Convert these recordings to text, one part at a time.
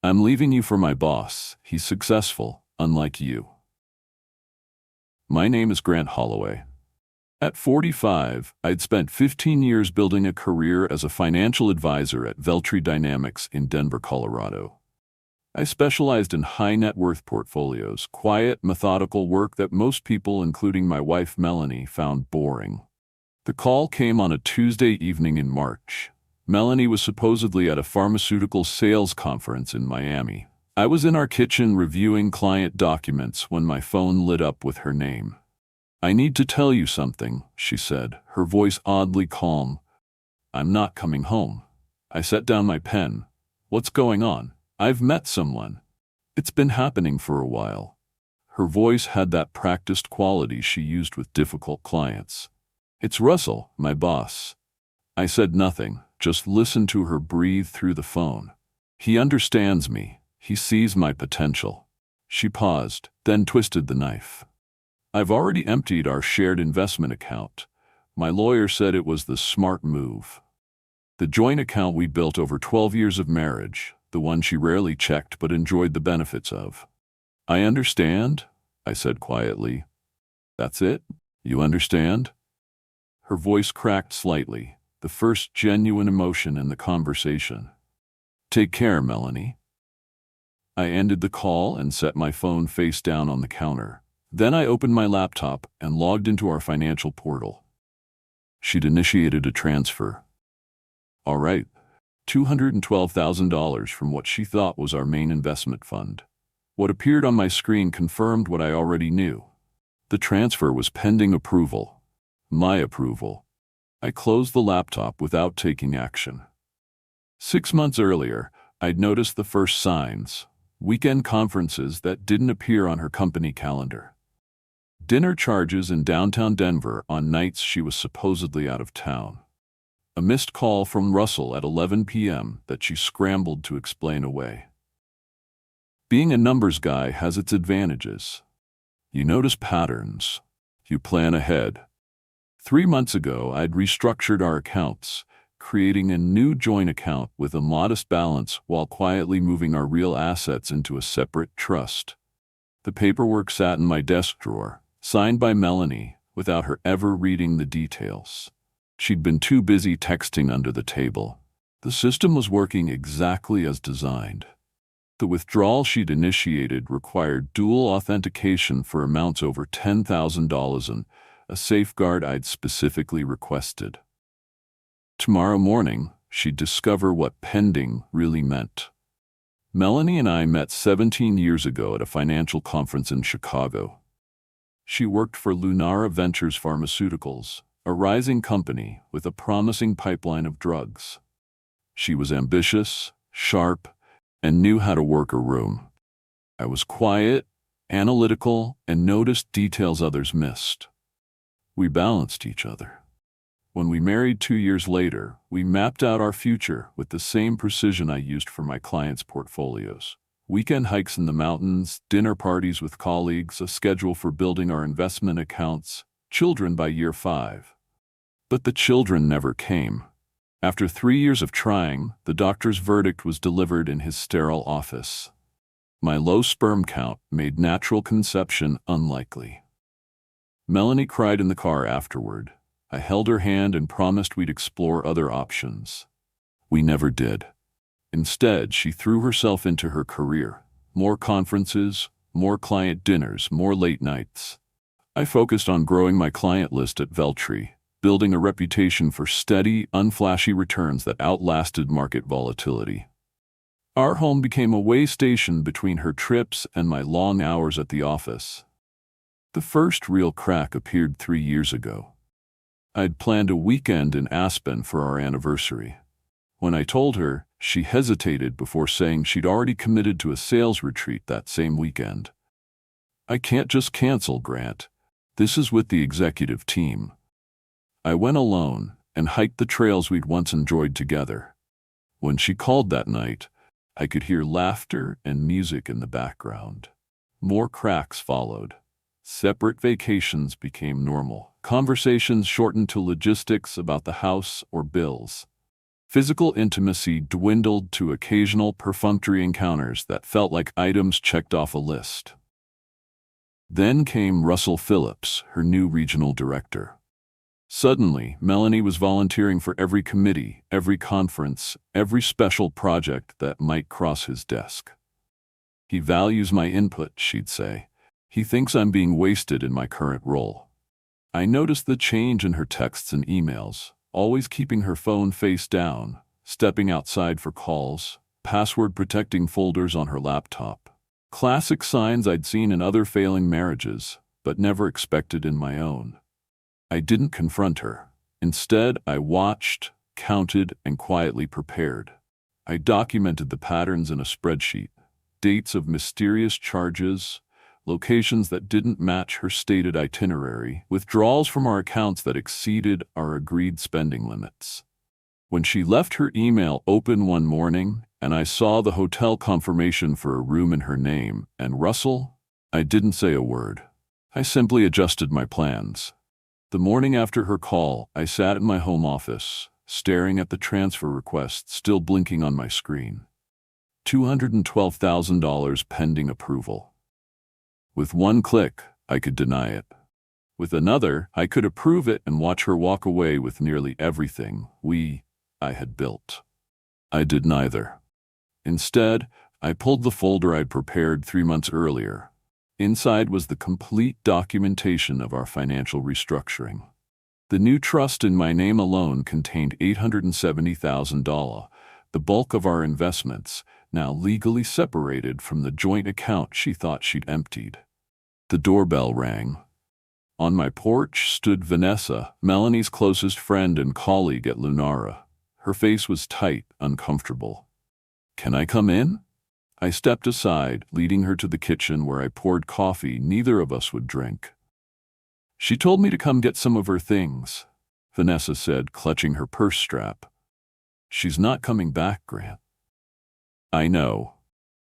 I'm leaving you for my boss. He's successful, unlike you. My name is Grant Holloway. At 45, I'd spent 15 years building a career as a financial advisor at Veltri Dynamics in Denver, Colorado. I specialized in high-net-worth portfolios, quiet, methodical work that most people, including my wife Melanie, found boring. The call came on a Tuesday evening in March. Melanie was supposedly at a pharmaceutical sales conference in Miami. I was in our kitchen reviewing client documents when my phone lit up with her name. "I need to tell you something," she said, her voice oddly calm. "I'm not coming home." I set down my pen. "What's going on?" "I've met someone. It's been happening for a while." Her voice had that practiced quality she used with difficult clients. "It's Russell, my boss." I said nothing, just listened to her breathe through the phone. "He understands me. He sees my potential." She paused, then twisted the knife. "I've already emptied our shared investment account. My lawyer said it was the smart move. The joint account we built over 12 years of marriage, the one she rarely checked but enjoyed the benefits of." "I understand," I said quietly. "That's it? You understand?" Her voice cracked slightly, the first genuine emotion in the conversation. "Take care, Melanie." I ended the call and set my phone face down on the counter. Then I opened my laptop and logged into our financial portal. She'd initiated a transfer. All right, $212,000 from what she thought was our main investment fund. What appeared on my screen confirmed what I already knew. The transfer was pending approval. My approval. I closed the laptop without taking action. 6 months earlier, I'd noticed the first signs: weekend conferences that didn't appear on her company calendar. Dinner charges in downtown Denver on nights she was supposedly out of town. A missed call from Russell at 11 p.m. that she scrambled to explain away. Being a numbers guy has its advantages. You notice patterns. You plan ahead. 3 months ago, I'd restructured our accounts, creating a new joint account with a modest balance while quietly moving our real assets into a separate trust. The paperwork sat in my desk drawer, signed by Melanie, without her ever reading the details. She'd been too busy texting under the table. The system was working exactly as designed. The withdrawal she'd initiated required dual authentication for amounts over $10,000 and a safeguard I'd specifically requested. Tomorrow morning, she'd discover what pending really meant. Melanie and I met 17 years ago at a financial conference in Chicago. She worked for Lunara Ventures Pharmaceuticals, a rising company with a promising pipeline of drugs. She was ambitious, sharp, and knew how to work a room. I was quiet, analytical, and noticed details others missed. We balanced each other. When we married 2 years later, we mapped out our future with the same precision I used for my clients' portfolios. Weekend hikes in the mountains, dinner parties with colleagues, a schedule for building our investment accounts, children by year 5. But the children never came. After 3 years of trying, the doctor's verdict was delivered in his sterile office. My low sperm count made natural conception unlikely. Melanie cried in the car afterward. I held her hand and promised we'd explore other options. We never did. Instead, she threw herself into her career. More conferences, more client dinners, more late nights. I focused on growing my client list at Veltri, building a reputation for steady, unflashy returns that outlasted market volatility. Our home became a way station between her trips and my long hours at the office. The first real crack appeared 3 years ago. I'd planned a weekend in Aspen for our anniversary. When I told her, she hesitated before saying she'd already committed to a sales retreat that same weekend. "I can't just cancel, Grant. This is with the executive team." I went alone and hiked the trails we'd once enjoyed together. When she called that night, I could hear laughter and music in the background. More cracks followed. Separate vacations became normal. Conversations shortened to logistics about the house or bills. Physical intimacy dwindled to occasional perfunctory encounters that felt like items checked off a list. Then came Russell Phillips, her new regional director. Suddenly, Melanie was volunteering for every committee, every conference, every special project that might cross his desk. "He values my input," she'd say. "He thinks I'm being wasted in my current role." I noticed the change in her texts and emails, always keeping her phone face down, stepping outside for calls, password-protecting folders on her laptop. Classic signs I'd seen in other failing marriages, but never expected in my own. I didn't confront her. Instead, I watched, counted, and quietly prepared. I documented the patterns in a spreadsheet, dates of mysterious charges, locations that didn't match her stated itinerary, withdrawals from our accounts that exceeded our agreed spending limits. When she left her email open one morning, and I saw the hotel confirmation for a room in her name and Russell, I didn't say a word. I simply adjusted my plans. The morning after her call, I sat in my home office, staring at the transfer request still blinking on my screen. $212,000 pending approval. With one click, I could deny it. With another, I could approve it and watch her walk away with nearly everything I had built. I did neither. Instead, I pulled the folder I'd prepared 3 months earlier. Inside was the complete documentation of our financial restructuring. The new trust in my name alone contained $870,000, the bulk of our investments, now legally separated from the joint account she thought she'd emptied. The doorbell rang. On my porch stood Vanessa, Melanie's closest friend and colleague at Lunara. Her face was tight, uncomfortable. "Can I come in?" I stepped aside, leading her to the kitchen where I poured coffee neither of us would drink. "She told me to come get some of her things," Vanessa said, clutching her purse strap. "She's not coming back, Grant." "I know."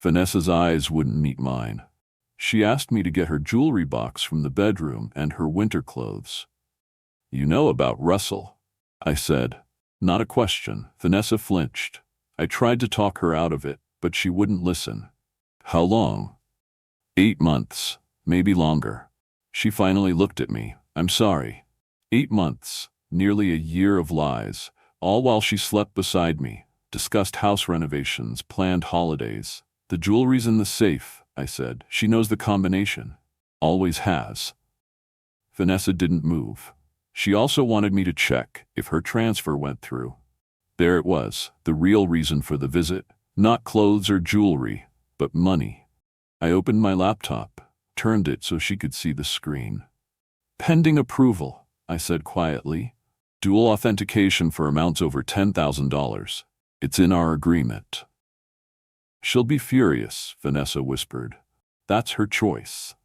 Vanessa's eyes wouldn't meet mine. "She asked me to get her jewelry box from the bedroom and her winter clothes." "You know about Russell," I said. Not a question. Vanessa flinched. I tried to talk her out of it, but she wouldn't listen. "How long?" 8 months, maybe longer. She finally looked at me. "I'm sorry." 8 months, nearly a year of lies, all while she slept beside me, discussed house renovations, planned holidays. "The jewelry's in the safe," I said. "She knows the combination. Always has." Vanessa didn't move. She also wanted me to check if her transfer went through. There it was, the real reason for the visit. Not clothes or jewelry, but money. I opened my laptop, turned it so she could see the screen. "Pending approval," I said quietly. "Dual authentication for amounts over $10,000. It's in our agreement." "She'll be furious," Vanessa whispered. "That's her choice."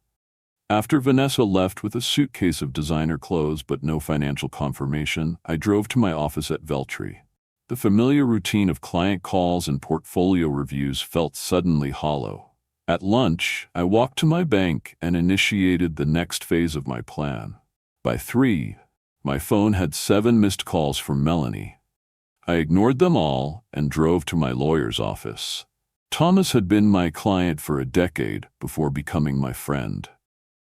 After Vanessa left with a suitcase of designer clothes but no financial confirmation, I drove to my office at Veltri. The familiar routine of client calls and portfolio reviews felt suddenly hollow. At lunch, I walked to my bank and initiated the next phase of my plan. By 3, my phone had 7 missed calls from Melanie. I ignored them all and drove to my lawyer's office. Thomas had been my client for a decade before becoming my friend.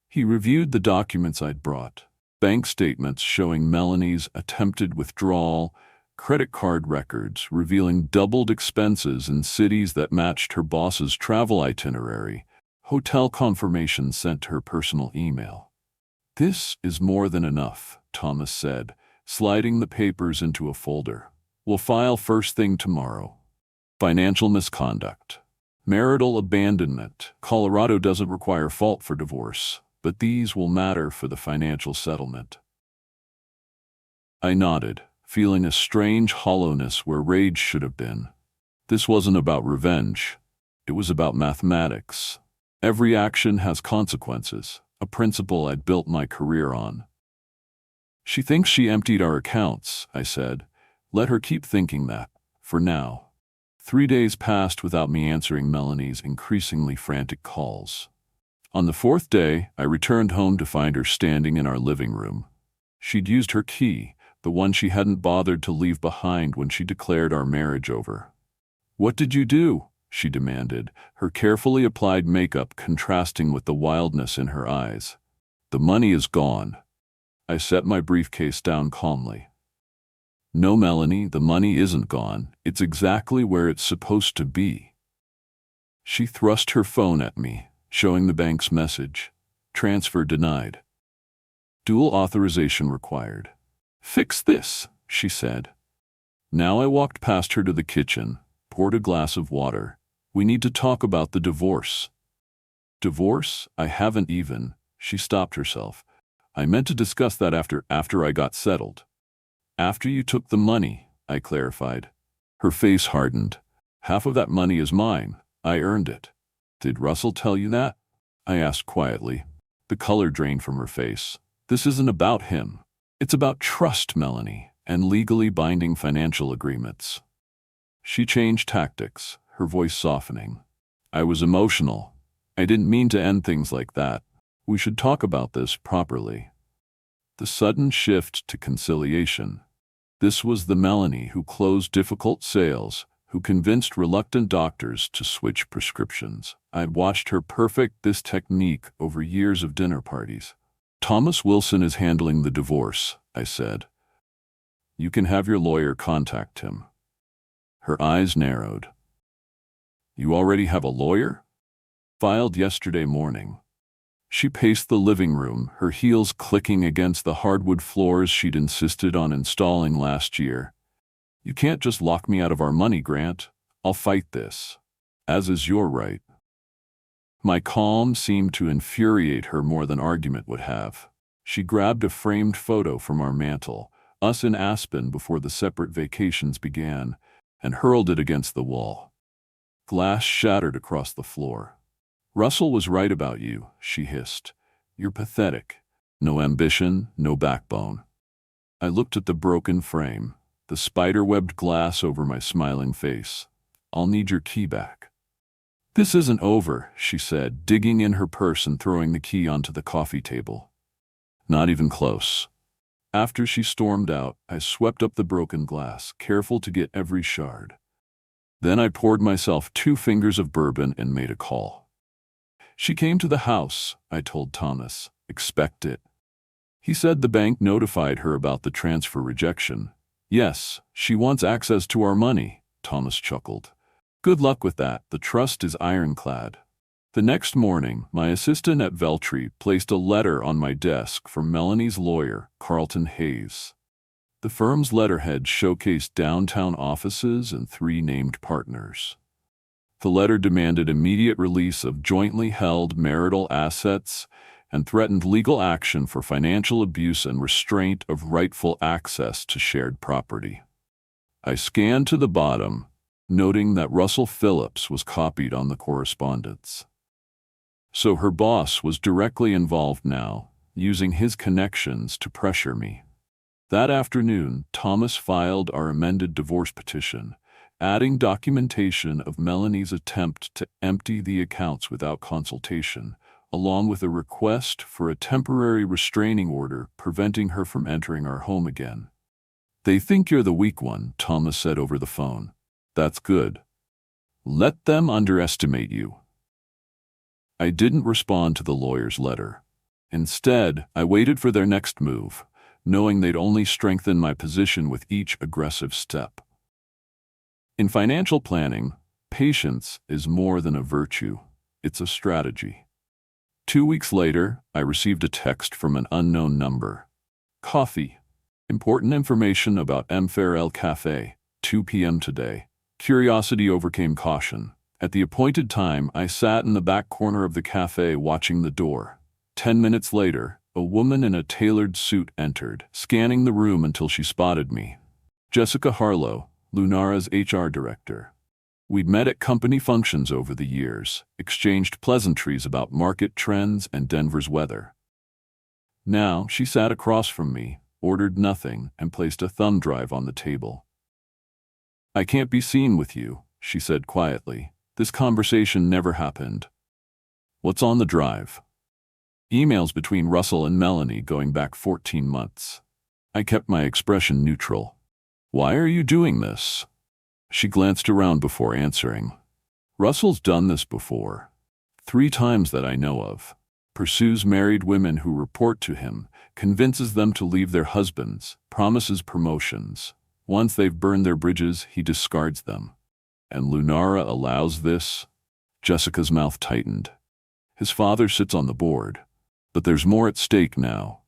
He reviewed the documents I'd brought, bank statements showing Melanie's attempted withdrawal, credit card records revealing doubled expenses in cities that matched her boss's travel itinerary, hotel confirmations sent to her personal email. "This is more than enough," Thomas said, sliding the papers into a folder. "We'll file first thing tomorrow." Financial misconduct. Marital abandonment. Colorado doesn't require fault for divorce, but these will matter for the financial settlement. I nodded, feeling a strange hollowness where rage should have been. This wasn't about revenge. It was about mathematics. Every action has consequences, a principle I'd built my career on. "She thinks she emptied our accounts," I said. "Let her keep thinking that, for now." 3 days passed without me answering Melanie's increasingly frantic calls. On the 4th day, I returned home to find her standing in our living room. She'd used her key, the one she hadn't bothered to leave behind when she declared our marriage over. "What did you do?" she demanded, her carefully applied makeup contrasting with the wildness in her eyes. "The money is gone." I set my briefcase down calmly. "No, Melanie, the money isn't gone. It's exactly where it's supposed to be." She thrust her phone at me, showing the bank's message. "Transfer denied. Dual authorization required." "Fix this," she said. Now I walked past her to the kitchen, poured a glass of water. "We need to talk about the divorce." "Divorce? I haven't even." She stopped herself. "I meant to discuss that after I got settled." "After you took the money," I clarified. Her face hardened. "Half of that money is mine. I earned it." "Did Russell tell you that?" I asked quietly. The color drained from her face. "This isn't about him. It's about trust, Melanie, and legally binding financial agreements." She changed tactics, her voice softening. "I was emotional. I didn't mean to end things like that. We should talk about this properly." The sudden shift to conciliation. This was the Melanie who closed difficult sales, who convinced reluctant doctors to switch prescriptions. I'd watched her perfect this technique over years of dinner parties. "Thomas Wilson is handling the divorce," I said. "You can have your lawyer contact him." Her eyes narrowed. "You already have a lawyer?" "Filed yesterday morning." She paced the living room, her heels clicking against the hardwood floors she'd insisted on installing last year. "You can't just lock me out of our money, Grant. I'll fight this. As is your right." My calm seemed to infuriate her more than argument would have. She grabbed a framed photo from our mantel, us in Aspen before the separate vacations began, and hurled it against the wall. Glass shattered across the floor. "Russell was right about you," she hissed. "You're pathetic. No ambition, no backbone." I looked at the broken frame, the spider-webbed glass over my smiling face. "I'll need your key back." "This isn't over," she said, digging in her purse and throwing the key onto the coffee table. "Not even close." After she stormed out, I swept up the broken glass, careful to get every shard. Then I poured myself 2 fingers of bourbon and made a call. "She came to the house," I told Thomas. "Expect it." He said the bank notified her about the transfer rejection. "Yes, she wants access to our money," Thomas chuckled. "Good luck with that. The trust is ironclad." The next morning, my assistant at Veltri placed a letter on my desk from Melanie's lawyer, Carlton Hayes. The firm's letterhead showcased downtown offices and 3 named partners. The letter demanded immediate release of jointly held marital assets and threatened legal action for financial abuse and restraint of rightful access to shared property. I scanned to the bottom, noting that Russell Phillips was copied on the correspondence. So her boss was directly involved now, using his connections to pressure me. That afternoon, Thomas filed our amended divorce petition, adding documentation of Melanie's attempt to empty the accounts without consultation, along with a request for a temporary restraining order preventing her from entering our home again. "They think you're the weak one," Thomas said over the phone. "That's good. Let them underestimate you." I didn't respond to the lawyer's letter. Instead, I waited for their next move, knowing they'd only strengthen my position with each aggressive step. In financial planning, patience is more than a virtue, it's a strategy. 2 weeks later, I received a text from an unknown number. "Coffee. Important information about M. Farrell Cafe, 2 p.m. today." Curiosity overcame caution. At the appointed time, I sat in the back corner of the cafe watching the door. 10 minutes later, a woman in a tailored suit entered, scanning the room until she spotted me. Jessica Harlow, Lunara's HR director. We'd met at company functions over the years, exchanged pleasantries about market trends and Denver's weather. Now, she sat across from me, ordered nothing, and placed a thumb drive on the table. "I can't be seen with you," she said quietly. "This conversation never happened." "What's on the drive?" "Emails between Russell and Melanie going back 14 months. I kept my expression neutral. Why are you doing this? She glanced around before answering. Russell's done this before. 3 times that I know of. Pursues married women who report to him, convinces them to leave their husbands, promises promotions. Once they've burned their bridges, he discards them. And Lunara allows this? Jessica's mouth tightened. His father sits on the board. But there's more at stake now.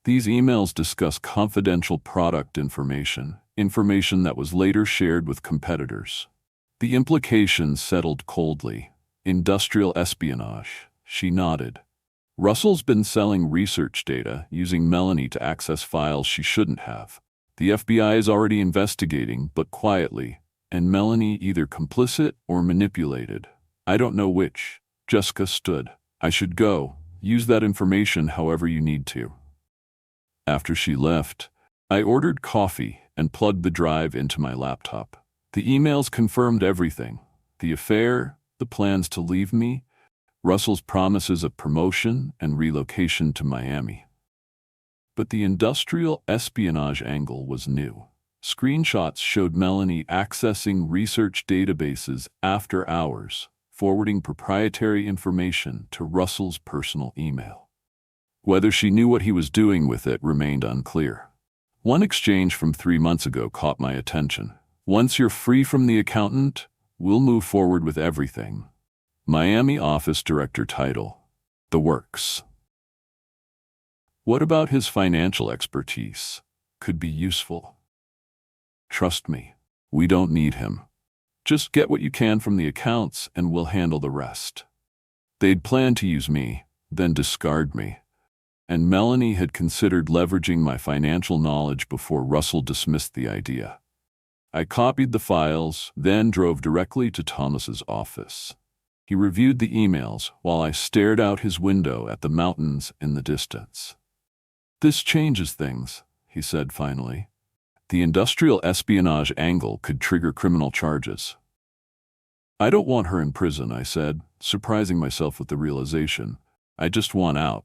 These emails discuss confidential product information that was later shared with competitors. The implications settled coldly. Industrial espionage. She nodded. Russell's been selling research data, using Melanie to access files she shouldn't have. The FBI is already investigating, but quietly, and Melanie either complicit or manipulated. I don't know which. Jessica stood. I should go. Use that information however you need to. After she left, I ordered coffee and plugged the drive into my laptop. The emails confirmed everything. The affair, the plans to leave me, Russell's promises of promotion and relocation to Miami. But the industrial espionage angle was new. Screenshots showed Melanie accessing research databases after hours, forwarding proprietary information to Russell's personal email. Whether she knew what he was doing with it remained unclear. One exchange from 3 months ago caught my attention. Once you're free from the accountant, we'll move forward with everything. Miami office director title. The works. What about his financial expertise? Could be useful. Trust me, we don't need him. Just get what you can from the accounts and we'll handle the rest. They'd planned to use me, then discard me. And Melanie had considered leveraging my financial knowledge before Russell dismissed the idea. I copied the files, then drove directly to Thomas's office. He reviewed the emails while I stared out his window at the mountains in the distance. This changes things, he said finally. The industrial espionage angle could trigger criminal charges. I don't want her in prison, I said, surprising myself with the realization. I just want out.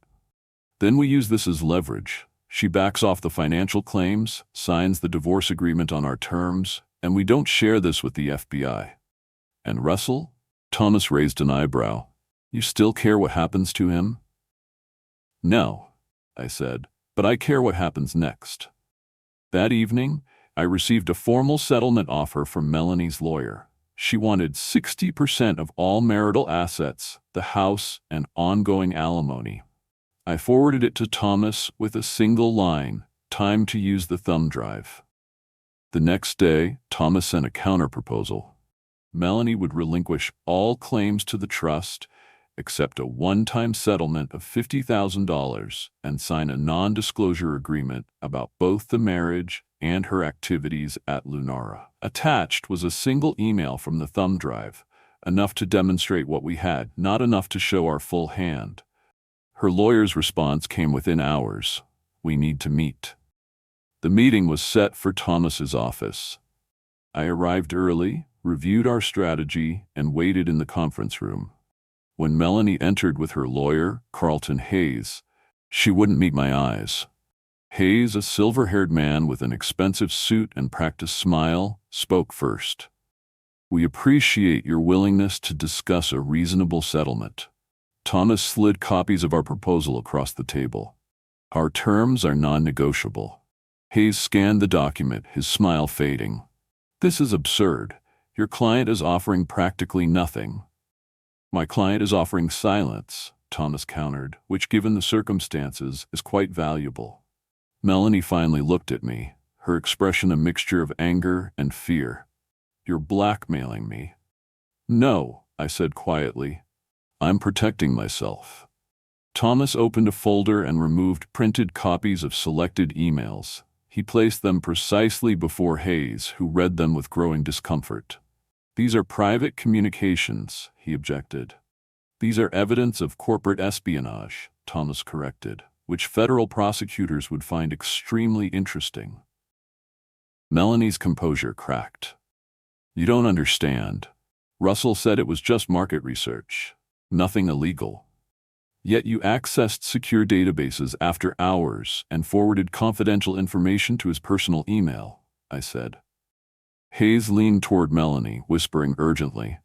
Then we use this as leverage. She backs off the financial claims, signs the divorce agreement on our terms, and we don't share this with the FBI. And Russell? Thomas raised an eyebrow. You still care what happens to him? No, I said, but I care what happens next. That evening, I received a formal settlement offer from Melanie's lawyer. She wanted 60% of all marital assets, the house, and ongoing alimony. I forwarded it to Thomas with a single line, time to use the thumb drive. The next day, Thomas sent a counterproposal. Melanie would relinquish all claims to the trust, accept a one-time settlement of $50,000, and sign a non-disclosure agreement about both the marriage and her activities at Lunara. Attached was a single email from the thumb drive, enough to demonstrate what we had, not enough to show our full hand. Her lawyer's response came within hours. We need to meet. The meeting was set for Thomas's office. I arrived early, reviewed our strategy, and waited in the conference room. When Melanie entered with her lawyer, Carlton Hayes, she wouldn't meet my eyes. Hayes, a silver-haired man with an expensive suit and practiced smile, spoke first. We appreciate your willingness to discuss a reasonable settlement. Thomas slid copies of our proposal across the table. Our terms are non-negotiable. Hayes scanned the document, his smile fading. This is absurd. Your client is offering practically nothing. My client is offering silence, Thomas countered, which given the circumstances is quite valuable. Melanie finally looked at me, her expression a mixture of anger and fear. You're blackmailing me. No, I said quietly. I'm protecting myself. Thomas opened a folder and removed printed copies of selected emails. He placed them precisely before Hayes, who read them with growing discomfort. These are private communications, he objected. These are evidence of corporate espionage, Thomas corrected, which federal prosecutors would find extremely interesting. Melanie's composure cracked. You don't understand. Russell said it was just market research. Nothing illegal. Yet you accessed secure databases after hours and forwarded confidential information to his personal email, I said. Hayes leaned toward Melanie, whispering urgently.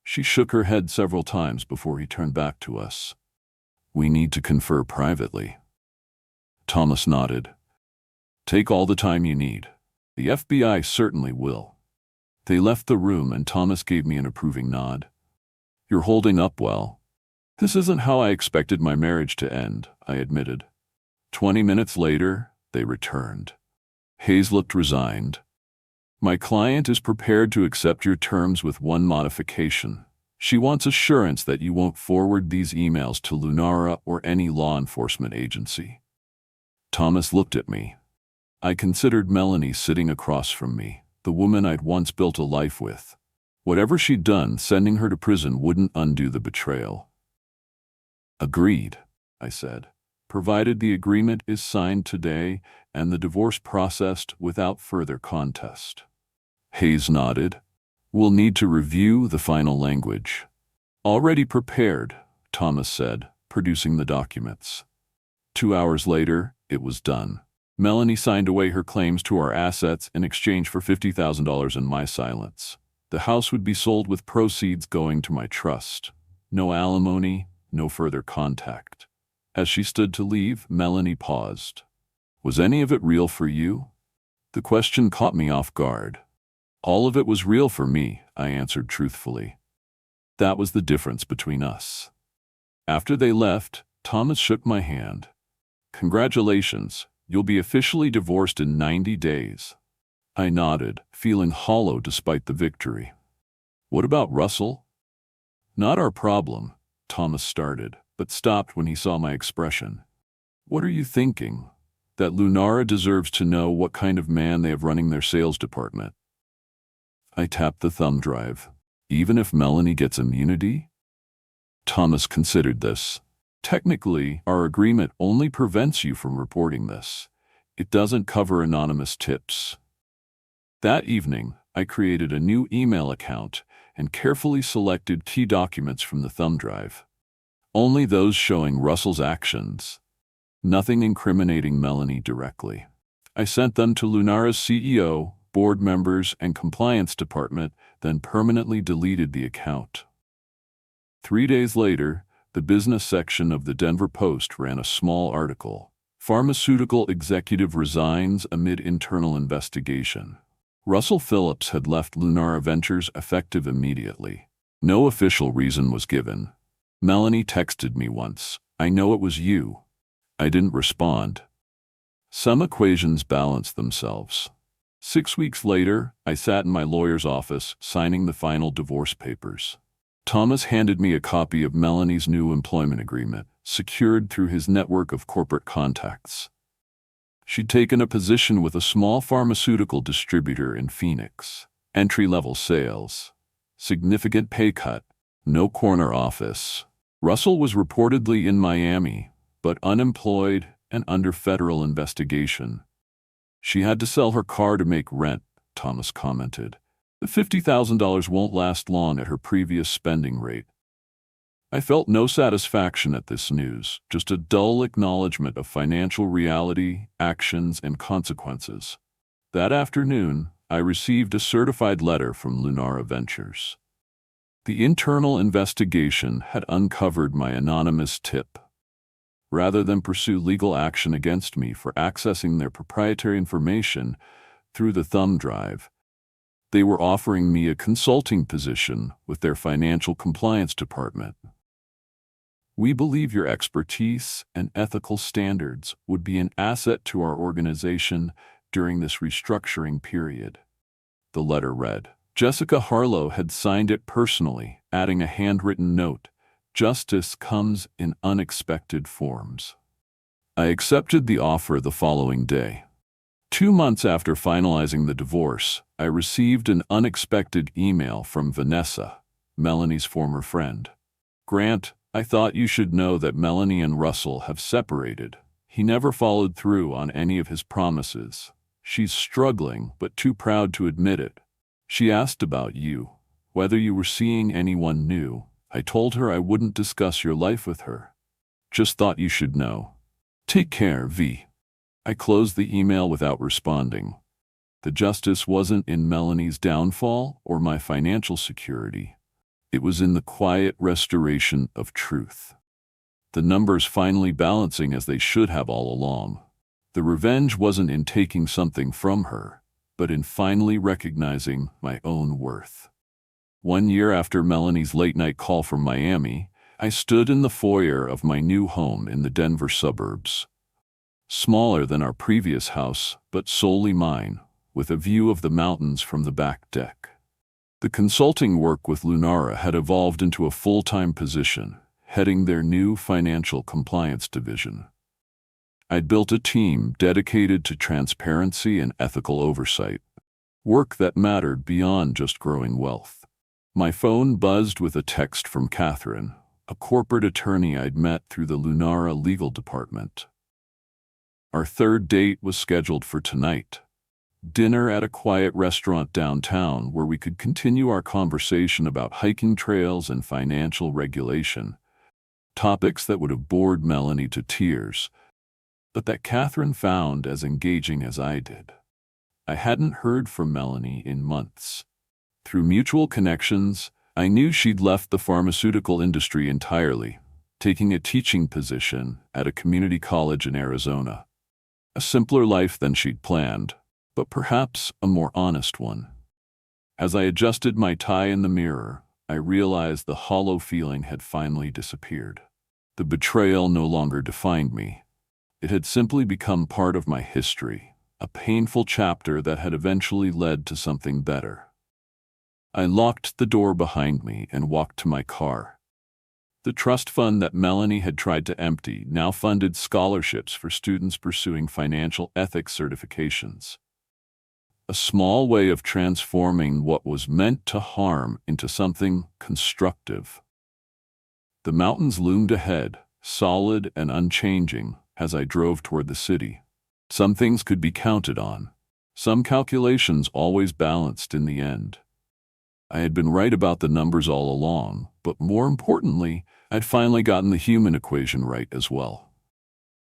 She shook her head several times before he turned back to us. We need to confer privately. Thomas nodded. Take all the time you need. The FBI certainly will. They left the room and Thomas gave me an approving nod. You're holding up well. This isn't how I expected my marriage to end, I admitted. 20 minutes later, they returned. Hayes looked resigned. My client is prepared to accept your terms with one modification. She wants assurance that you won't forward these emails to Lunara or any law enforcement agency. Thomas looked at me. I considered Melanie sitting across from me, the woman I'd once built a life with. Whatever she'd done, sending her to prison wouldn't undo the betrayal. Agreed, I said, provided the agreement is signed today and the divorce processed without further contest. Hayes nodded. We'll need to review the final language. Already prepared, Thomas said, producing the documents. 2 hours later, it was done. Melanie signed away her claims to our assets in exchange for $50,000 in my silence. The house would be sold with proceeds going to my trust. No alimony, no further contact. As she stood to leave, Melanie paused. Was any of it real for you? The question caught me off guard. All of it was real for me, I answered truthfully. That was the difference between us. After they left, Thomas shook my hand. Congratulations, you'll be officially divorced in 90 days. I nodded, feeling hollow despite the victory. What about Russell? Not our problem, Thomas started, but stopped when he saw my expression. What are you thinking? That Lunara deserves to know what kind of man they have running their sales department. I tapped the thumb drive. Even if Melanie gets immunity? Thomas considered this. Technically, our agreement only prevents you from reporting this. It doesn't cover anonymous tips. That evening, I created a new email account and carefully selected key documents from the thumb drive. Only those showing Russell's actions. Nothing incriminating Melanie directly. I sent them to Lunara's CEO, board members, and compliance department, then permanently deleted the account. 3 days later, the business section of the Denver Post ran a small article. Pharmaceutical executive resigns amid internal investigation. Russell Phillips had left Lunara Ventures effective immediately. No official reason was given. Melanie texted me once, I know it was you. I didn't respond. Some equations balance themselves. 6 weeks later, I sat in my lawyer's office, signing the final divorce papers. Thomas handed me a copy of Melanie's new employment agreement, secured through his network of corporate contacts. She'd taken a position with a small pharmaceutical distributor in Phoenix. Entry-level sales. Significant pay cut. No corner office. Russell was reportedly in Miami, but unemployed and under federal investigation. She had to sell her car to make rent, Thomas commented. The $50,000 won't last long at her previous spending rate. I felt no satisfaction at this news, just a dull acknowledgement of financial reality, actions, and consequences. That afternoon, I received a certified letter from Lunara Ventures. The internal investigation had uncovered my anonymous tip. Rather than pursue legal action against me for accessing their proprietary information through the thumb drive, they were offering me a consulting position with their financial compliance department. We believe your expertise and ethical standards would be an asset to our organization during this restructuring period. The letter read. Jessica Harlow had signed it personally, adding a handwritten note. Justice comes in unexpected forms. I accepted the offer the following day. 2 months after finalizing the divorce, I received an unexpected email from Vanessa, Melanie's former friend. Grant, I thought you should know that Melanie and Russell have separated. He never followed through on any of his promises. She's struggling, but too proud to admit it. She asked about you, whether you were seeing anyone new. I told her I wouldn't discuss your life with her. Just thought you should know. Take care, V. I closed the email without responding. The justice wasn't in Melanie's downfall or my financial security. It was in the quiet restoration of truth. The numbers finally balancing as they should have all along. The revenge wasn't in taking something from her, but in finally recognizing my own worth. 1 year after Melanie's late-night call from Miami, I stood in the foyer of my new home in the Denver suburbs. Smaller than our previous house, but solely mine, with a view of the mountains from the back deck. The consulting work with Lunara had evolved into a full-time position, heading their new financial compliance division. I'd built a team dedicated to transparency and ethical oversight, work that mattered beyond just growing wealth. My phone buzzed with a text from Catherine, a corporate attorney I'd met through the Lunara legal department. Our third date was scheduled for tonight. Dinner at a quiet restaurant downtown where we could continue our conversation about hiking trails and financial regulation, topics that would have bored Melanie to tears, but that Catherine found as engaging as I did. I hadn't heard from Melanie in months. Through mutual connections, I knew she'd left the pharmaceutical industry entirely, taking a teaching position at a community college in Arizona. A simpler life than she'd planned, but perhaps a more honest one. As I adjusted my tie in the mirror, I realized the hollow feeling had finally disappeared. The betrayal no longer defined me. It had simply become part of my history, a painful chapter that had eventually led to something better. I locked the door behind me and walked to my car. The trust fund that Melanie had tried to empty now funded scholarships for students pursuing financial ethics certifications. A small way of transforming what was meant to harm into something constructive. The mountains loomed ahead, solid and unchanging, as I drove toward the city. Some things could be counted on. Some calculations always balanced in the end. I had been right about the numbers all along, but more importantly, I'd finally gotten the human equation right as well.